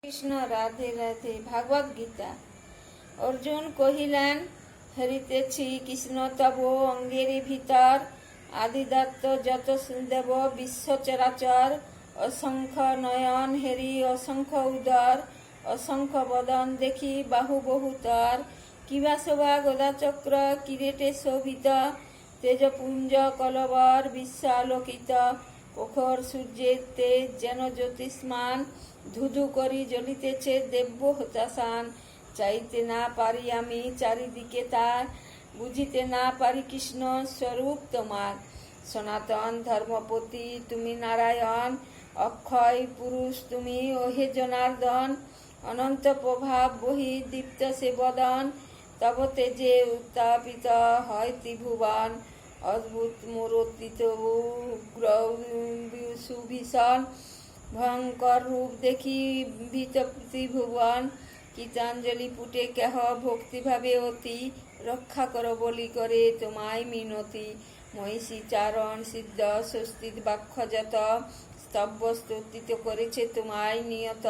কৃষ্ণ রাধে রাধে। ভাগবত গীতা। অর্জুন কহিলেন, হরিতেছি কৃষ্ণ তব অঙ্গের ভিতর, আদিদত্ত যত দেব বিশ্ব চরাচর, অসংখ্য নয়ন হেরি অসংখ্য উদর, অসংখ্য বদন দেখি বাহু বহুতর, কিবা শোভা গদাচক্র কিরেটে শোভিত, তেজপুঞ্জ কলবর বিশ্বালোকিত, প্রখর সূর্যের তেজ যেন জ্যোতিষ্মান, ধুধু করি জ্বলিতেছে দেব্য হতাশান। চাইতে না পারি আমি চারিদিকে তার, বুঝিতে না পারি কৃষ্ণ স্বরূপ তোমার। সনাতন ধর্মপতি তুমি নারায়ণ, অক্ষয় পুরুষ তুমি ওহে জনার্দন, অনন্ত প্রভাব বহি দীপ্ত সে বদন, তব তেজে উত্তাপিত হয় ত্রিভুবন। অদ্ভুত মূর্তিত উগ্র সুভীষণ, ভয়ঙ্কর রূপ দেখি ভীত ত্রিভুবন। গীতাঞ্জলি পুটে কেহ ভক্তিভাবে অতি, রক্ষা কর বলি করে তোমায় মিনতি। মহিষী চারণ সিদ্ধ স্বস্তির বাক্য যত, স্তব্য স্তুতিত করেছে তোমায় নিয়ত।